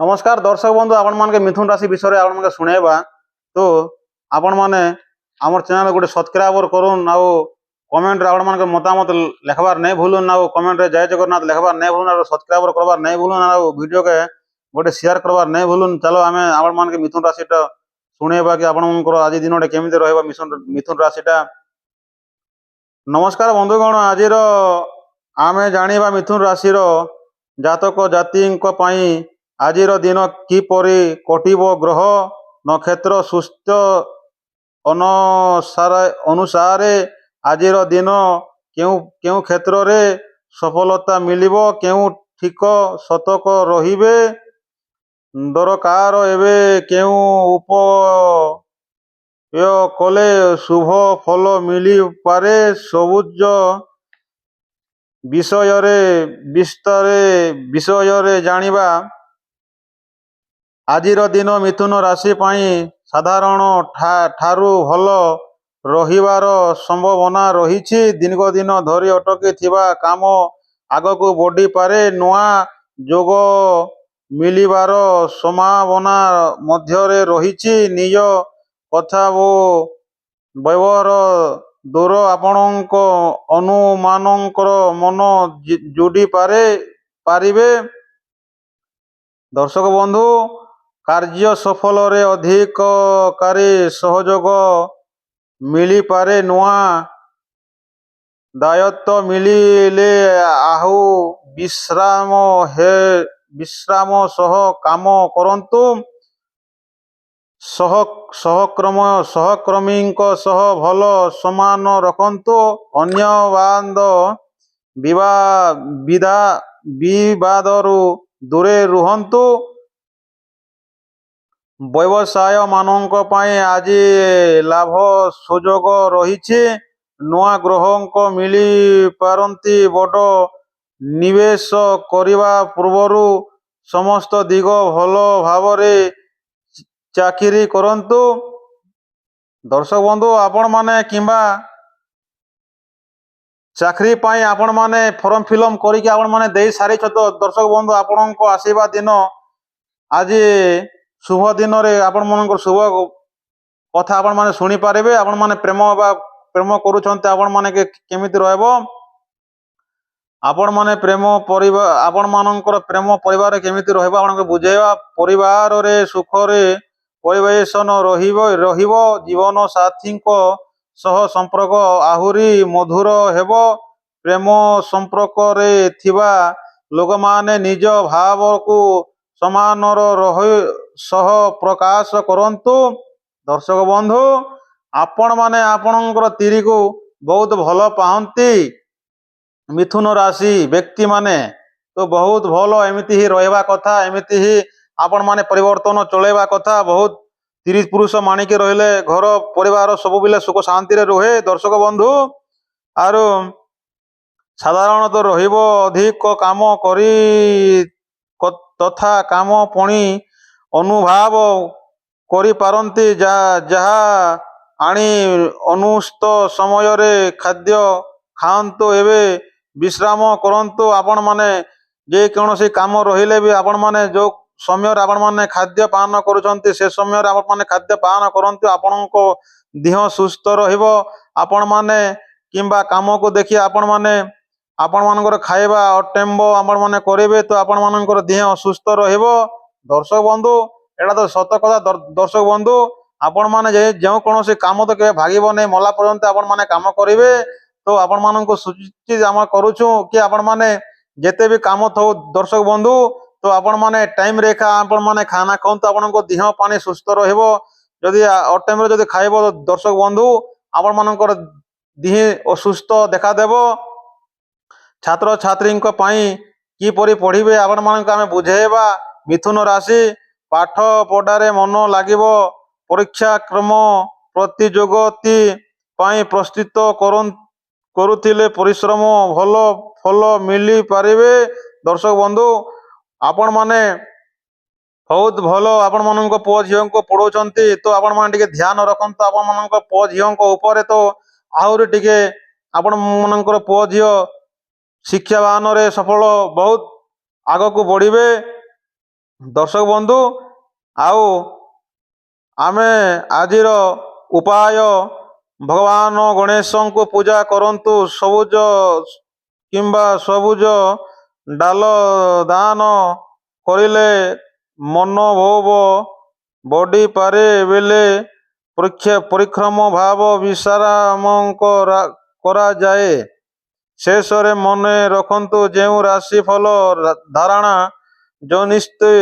नमस्कार दर्शक बंधु आपण मानके मिथुन राशि विषय आपण मानके सुनेबा तो आपण माने हमर चैनल गोटे सब्सक्राइबर करूँ आउ कमेंट रे आपण मानके मतामत लिखबार नहीं भूलुन आउ कमेंट रे जय जगन्नाथ लिखबार नहीं भूलुन आउ सब्सक्राइबर करबार नहीं भूलुन आउ वीडियो के गोटे शेयर करबार नहीं भूलुन। चलो आमे आपण मानके मिथुन राशि टा सुनेबा कि आपण मानकर आज दिन केमिति रहबा मिथुन राशि टा। नमस्कार बंधुगण आज आमे जानिबा मिथुन राशि जातक जाति आज दिन किपरि कटिब ग्रह नक्षत्र सुस्थ अनुसार आज दिन क्यों क्षेत्र रे सफलता मिलिबो क्यों ठीक सतर्क रहिबे दरकार एवं क्यों उपाय कले शुभ फल मिली पारे सबुज विषय जानिबा। आजिर दिन मिथुन राशि साधारण ठारू भल रहिबार संभावना रही। दीर्घ दिन धरी अटकी थिबा काम आगकू बढ़ी पारे नुआ जोग मिलिबार संभावना मध्यरे रही। निज कथा वो व्यवहार दूर आपणक अनुमानकर मन जोड़ी पारिबे। दर्शक बंधु कार्य सफल रे अधिकारी सहयोग मिली पारे नुआ दायित्व मिलिले आहु विश्राम सह काम करंतु सहकर्मी सह भल समान रखंतु अन्य विवादरू दूरे रुहंतु। व्यवसाय मानक पाए आज लाभ सुजोग रही। नुआ ग्रह मिली पारंती बड़ निवेश करिबा पूर्वरु समस्त दिग भल भावरे चाकरी करंतु। दर्शक बंधु आपण माने किंबा चाकरी पाई आपण माने फॉर्म फिलअप करिके आपण माने देई सारी छत। दर्शक बंधु आपण को आशीर्वाद दिन आज शुभ दिन रे आपण मानकर शुभ कथा आपण माने सुनी पारिबे। आपण माने प्रेम करूछन्ते आपण माने केमिति रहबो आपण माने प्रेम परिवार आपण मानकर प्रेम परिवार केमिति रहबो आपण बुझेबा। परिवार रे सुख रे परिवेशन रहिबो जीवन साथी को सह संपर्क आहुरी मधुर हेबो। प्रेम संपर्क रे थिबा लोक माने निज भाव को समान सह प्रकाश करंतु। दर्शक बंधु आपण माने आपणकर तीरी को बहुत भल पाहती मिथुन राशि व्यक्ति माने तो बहुत भल एमिति ही रहबा कथा एमिति ही आपण माने परिवर्तन चलेबा कथा। बहुत तीरी पुरुष मानिके रहले घर परिवार सब बिले सुख शांति रे रहे। दर्शक बंधु आरो साधारणतः रहिबो अधिक काम करी तथा काम पणी अनुभाव करी पारंती जहा आनी अनुस्त समय रे खाद्य खांतो एवं विश्राम करंतु। आपण माने जे कौन काम रहिले भी आपण माने जो समय आपण माने खाद्य पान करूछन्ते से समय आपण माने खाद्य पान करंतु। आपणको देह सुस्थ रहिबो। आपण माने किंबा काम को देखि आपण माने आपण मानकर खाइबा अटेम्ब आपण माने करिवे तो आपण मानकर देह सुस्थ रहिबो। दर्शक बंधु एटा तो सत कथा। दर्शक बंधु आपण माने जो कौन काम तो के भागीबो नहीं मला पर्यंत आपण माने काम करिवे तो आपण माननको सूचित आम करूछु कि आपण माने जेते भी काम थो दर्शक बंधु तो आपण माने टाइम रेखा आपण माने खाना खाऊँ तो आपण देह पानी सुस्थ रहिबो। जदि अटाइम रे जदि खाइबो तो दर्शक बंधु आपण मानकर देह असुस्थ देखा देबो। छात्र छात्री किपरि पढ़िबे आपण मानक आमे बुझेबा। मिथुन राशि पाठ पढ़ारे मन लागिबो। परीक्षा क्रम प्रतियोगिता पाई प्रस्तुत करुथिले परिश्रम भल फल मिली पारिबे। दर्शक बंधु आपण माने बहुत भल आपण मानक पुओ झियो को पढ़ौछन्ती तो आपण माने टिके ध्यान रखंतु। आपण मानक पुओ झियो को ऊपर तो आहुरी टिके आपण मानकर पुओ झियो शिक्षावान रे सफल बहुत आग को बढ़िबे। ଦର୍ଶକ ବନ୍ଧୁ, ଆଉ ଆମେ ଆଜିର ଉପାୟ ଭଗବାନ ଗଣେଶଙ୍କୁ ପୂଜା କରନ୍ତୁ। ସବୁଜ କିମ୍ବା ସବୁଜ ଡାଲ ଦାନ କରିଲେ ମନୋଭାବ ବଢ଼ିପାରେ ବେଲେ ପରିକ୍ରମ ଭାବ ବିଶ୍ରାମ କରାଯାଏ। ଶେଷରେ ମନେ ରଖନ୍ତୁ, ଯେଉଁ ରାଶିଫଳ ଧାରଣା ଜନିସ୍ତେ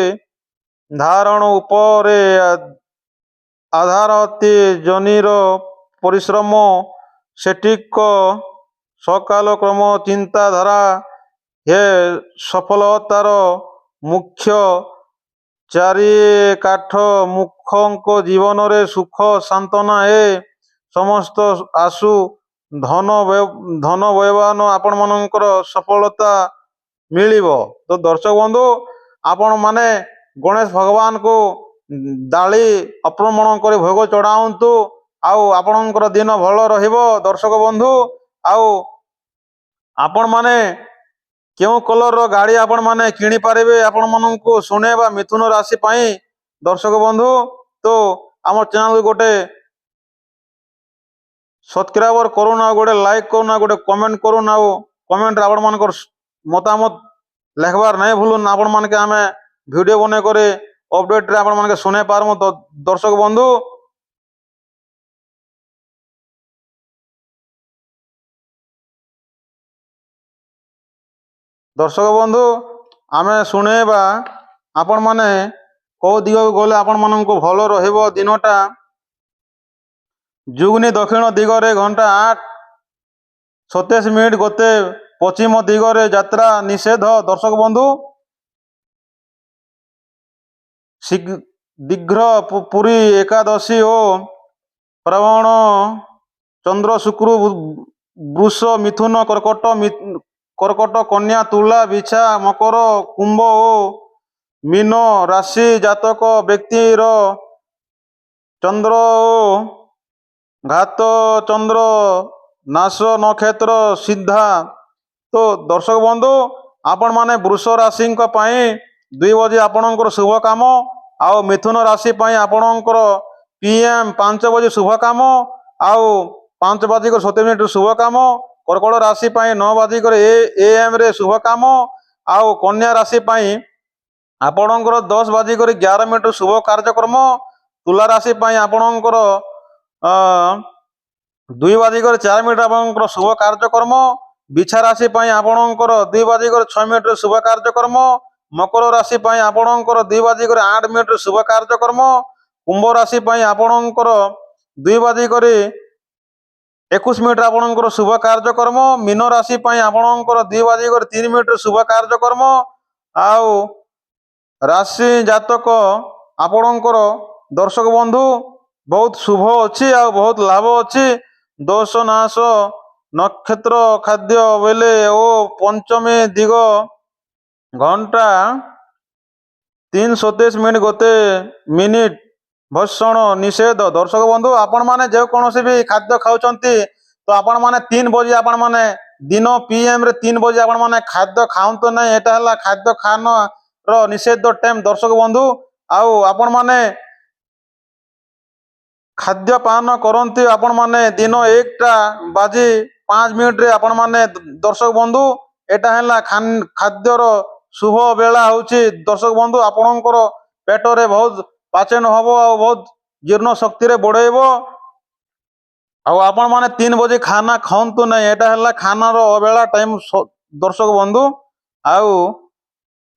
ଧାରଣ ଉପରେ ଆଧାର ଅତି ଜନିର ପରିଶ୍ରମ ସଠିକ ସକାଳ କ୍ରମ ଚିନ୍ତାଧାରା ହେ ସଫଳତାର ମୁଖ୍ୟ ଚାରିକାଠ ମୁଖଙ୍କ ଜୀବନରେ ସୁଖ ସାନ୍ତ୍ୱନା ଏ ସମସ୍ତ ଆଶୁ ଧନ ବୈବାନ ଆପଣମାନଙ୍କର ସଫଳତା ମିଳିବ। ତ ଦର୍ଶକ ବନ୍ଧୁ, ଆପଣମାନେ ଗଣେଶ ଭଗବାନଙ୍କୁ ଡାଳି ଅର୍ପଣ କରି ଭୋଗ ଚଢ଼ାନ୍ତୁ, ଆଉ ଆପଣଙ୍କର ଦିନ ଭଲ ରହିବ। ଦର୍ଶକ ବନ୍ଧୁ, ଆଉ ଆପଣମାନେ କେଉଁ କଲରର ଗାଡ଼ି ଆପଣମାନେ କିଣିପାରିବେ ଆପଣମାନଙ୍କୁ ଶୁଣେଇବା ମିଥୁନ ରାଶି ପାଇଁ। ଦର୍ଶକ ବନ୍ଧୁ, ତ ଆମ ଚ୍ୟାନେଲକୁ ଗୋଟେ ସବସ୍କ୍ରାଇବର କରୁନ, ଆଉ ଗୋଟେ ଲାଇକ୍ କରୁନ, ଆଉ ଗୋଟେ କମେଣ୍ଟ କରୁନ, ଆଉ କମେଣ୍ଟରେ ଆପଣମାନଙ୍କର ମତାମତ ଲେଖବାର ନାଇଁ ଭୁଲୁନ। ଆପଣମାନକେ ଆମେ ଭିଡ଼ିଓ ବନେଇ କରି ଅପଡ଼େଟ୍ରେ ଆପଣମାନକେ ଶୁଣେଇ ପାରମୁ। ଦର୍ଶକ ବନ୍ଧୁ, ଦର୍ଶକ ବନ୍ଧୁ, ଆମେ ଶୁଣେଇବା ଆପଣମାନେ କେଉଁ ଦିଗକୁ ଗଲେ ଆପଣମାନଙ୍କୁ ଭଲ ରହିବ ଦିନଟା। ଯୁଗ୍ନି ଦକ୍ଷିଣ ଦିଗରେ ଘଣ୍ଟା 8:27 ଗତେ ପଶ୍ଚିମ ଦିଗରେ ଯାତ୍ରା ନିଷେଧ। ଦର୍ଶକ ବନ୍ଧୁ, ଶୀଘ୍ର ପୁରୀ ଏକାଦଶୀ ଓ ଶ୍ରାବଣ ଚନ୍ଦ୍ର ଶୁକ୍ର ବୃଷ ମିଥୁନ କର୍କଟ କନ୍ୟା ତୁଳା ବିଛା ମକର କୁମ୍ଭ ଓ ମୀନ ରାଶି ଜାତକ ବ୍ୟକ୍ତିର ଚନ୍ଦ୍ର ଓ ଘାତ ଚନ୍ଦ୍ର ନାଶ ନକ୍ଷତ୍ର ସିଦ୍ଧା। ତ ଦର୍ଶକ ବନ୍ଧୁ, ଆପଣମାନେ ବୃଷ ରାଶିଙ୍କ ପାଇଁ 2 ବଜେ ଆପଣଙ୍କର ଶୁଭ କାମ, ଆଉ ମିଥୁନ ରାଶି ପାଇଁ ଆପଣଙ୍କର PM 5 ବଜେ ଶୁଭ କାମ, ଆଉ 5:27 ଶୁଭ କାମ। କର୍କଟ ରାଶି ପାଇଁ 9 AM ରେ ଶୁଭ କାମ, ଆଉ କନ୍ୟା ରାଶି ପାଇଁ ଆପଣଙ୍କର 10:11 ଶୁଭ କାର୍ଯ୍ୟକ୍ରମ। ତୁଲା ରାଶି ପାଇଁ ଆପଣଙ୍କର 2:04 ଆପଣଙ୍କର ଶୁଭ କାର୍ଯ୍ୟକ୍ରମ। ବିଛା ରାଶି ପାଇଁ ଆପଣଙ୍କର 2:06 ଶୁଭ କାର୍ଯ୍ୟକ୍ରମ। ମକର ରାଶି ପାଇଁ ଆପଣଙ୍କର 2:08 ଶୁଭ କାର୍ଯ୍ୟକ୍ରମ। କୁମ୍ଭ ରାଶି ପାଇଁ ଆପଣଙ୍କର 2:21 ଆପଣଙ୍କର ଶୁଭ କାର୍ଯ୍ୟକ୍ରମ। ମୀନ ରାଶି ପାଇଁ ଆପଣଙ୍କର 2:03 ଶୁଭ କାର୍ଯ୍ୟକ୍ରମ। ଆଉ ରାଶି ଜାତକ ଆପଣଙ୍କର ଦର୍ଶକ ବନ୍ଧୁ ବହୁତ ଶୁଭ ଅଛି, ଆଉ ବହୁତ ଲାଭ ଅଛି। ଦୋଷ ନାଶ ନକ୍ଷତ୍ର ଖାଦ୍ୟ ବେଲେ ଓ ପଞ୍ଚମୀ ଦିଗ ଘଣ୍ଟା 3:27 ଗତେ ମିନିଟ ଭକ୍ଷଣ ନିଷେଧ। ଦର୍ଶକ ବନ୍ଧୁ, ଆପଣମାନେ ଯେକୌଣସି ବି ଖାଦ୍ୟ ଖାଉଛନ୍ତି, ତ ଆପଣମାନେ 3 ବଜେ ଆପଣମାନେ ଦିନ PM ରେ 3 ବଜେ ଆପଣମାନେ ଖାଦ୍ୟ ଖାଆନ୍ତୁ ନାହିଁ। ଏଟା ହେଲା ଖାଦ୍ୟ ଖାନର ନିଷେଧ ଟାଇମ୍। ଦର୍ଶକ ବନ୍ଧୁ, ଆଉ ଆପଣମାନେ ଖାଦ୍ୟ ପାନ କରନ୍ତି ଆପଣମାନେ ଦିନ 1:05 ଆପଣମାନେ। ଦର୍ଶକ ବନ୍ଧୁ, ଏଟା ହେଲା ଖାଦ୍ୟର ଶୁଭ ବେଳା ହେଉଛି। ଦର୍ଶକ ବନ୍ଧୁ, ଆପଣଙ୍କର ପେଟରେ ବହୁତ ପାଚନ ହବ, ଆଉ ବହୁତ ଜୀର୍ଣ୍ଣ ଶକ୍ତିରେ ବଢ଼େଇବ। ଆଉ ଆପଣମାନେ 3 ବଜେ ଖାନା ଖାଆନ୍ତୁ ନାହିଁ, ଏଟା ହେଲା ଖାନାର ଅବେଳା ଟାଇମ୍। ଦର୍ଶକ ବନ୍ଧୁ, ଆଉ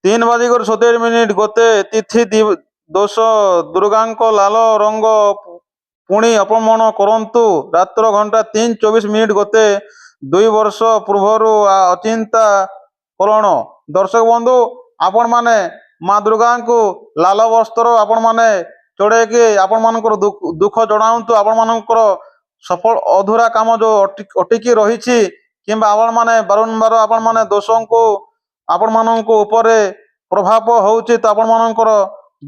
3:27 ଗତେ ତିଥି ଦୋଷ ଦୁର୍ଗାଙ୍କ ଲାଲ ରଙ୍ଗ ପୁଣି ଅପମାନ କରନ୍ତୁ। ରାତ୍ର ଘଣ୍ଟା 3:24 ଗତେ 2 ବର୍ଷ ପୂର୍ବରୁ ଅଚିନ୍ତା କଲଣ। ଦର୍ଶକ ବନ୍ଧୁ, ଆପଣମାନେ ମା ଦୁର୍ଗାଙ୍କୁ ଲାଲ ବସ୍ତ୍ର ଆପଣମାନେ ଚଢ଼େଇକି ଆପଣମାନଙ୍କର ଦୁଃଖ ଜଣାନ୍ତୁ। ଆପଣମାନଙ୍କର ସଫଳ ଅଧୁରା କାମ ଯେଉଁ ଅଟିକି ରହିଛି, କିମ୍ବା ଆପଣମାନେ ବାରମ୍ବାର ଆପଣମାନେ ଦୋଷଙ୍କୁ ଆପଣମାନଙ୍କ ଉପରେ ପ୍ରଭାବ ହେଉଛି, ତ ଆପଣମାନଙ୍କର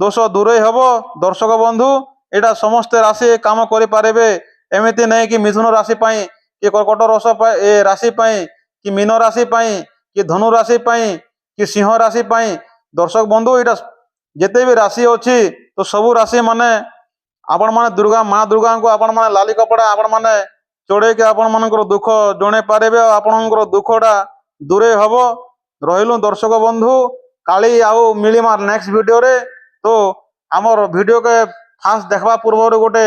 ଦୋଷ ଦୂରେଇ ହେବ। ଦର୍ଶକ ବନ୍ଧୁ, ଏଇଟା ସମସ୍ତେ ରାଶି କାମ କରିପାରିବେ। ଏମିତି ନାହିଁ କି ମିଥୁନ ରାଶି ପାଇଁ, କି କର୍କଟ ରାଶି ପାଇଁ, କି ମୀନ ରାଶି ପାଇଁ, କି ଧନୁ ରାଶି ପାଇଁ, କି ସିଂହ ରାଶି ପାଇଁ। ଦର୍ଶକ ବନ୍ଧୁ, ଏଇଟା ଯେତେ ବି ରାଶି ଅଛି ତ ସବୁ ରାଶି ମାନେ ଆପଣମାନେ ମା ଦୁର୍ଗାଙ୍କୁ ଆପଣମାନେ ଲାଲି କପଡ଼ା ଆପଣମାନେ ଚଢ଼େଇକି ଆପଣମାନଙ୍କର ଦୁଃଖ ଜଣେଇ ପାରିବେ ଆଉ ଆପଣଙ୍କର ଦୁଃଖଟା ଦୂରେଇ ହବ। ରହିଲୁ ଦର୍ଶକ ବନ୍ଧୁ, କାଲି ଆଉ ମିଳିମା ନେକ୍ସଟ ଭିଡ଼ିଓରେ। ତ ଆମର ଭିଡ଼ିଓକେ ଫାଷ୍ଟ ଦେଖିବା ପୂର୍ବରୁ ଗୋଟେ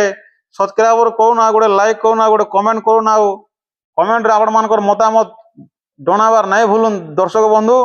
ସବସ୍କ୍ରାଇବର କରୁନା, ଗୋଟେ ଲାଇକ୍ କରୁନା, ଗୋଟେ କମେଣ୍ଟ କରୁନା, ଆଉ କମେଣ୍ଟରେ ଆପଣମାନଙ୍କର ମତାମତ ଜଣାବାର ନାହିଁ ଭୁଲୁନ୍ ଦର୍ଶକ ବନ୍ଧୁ।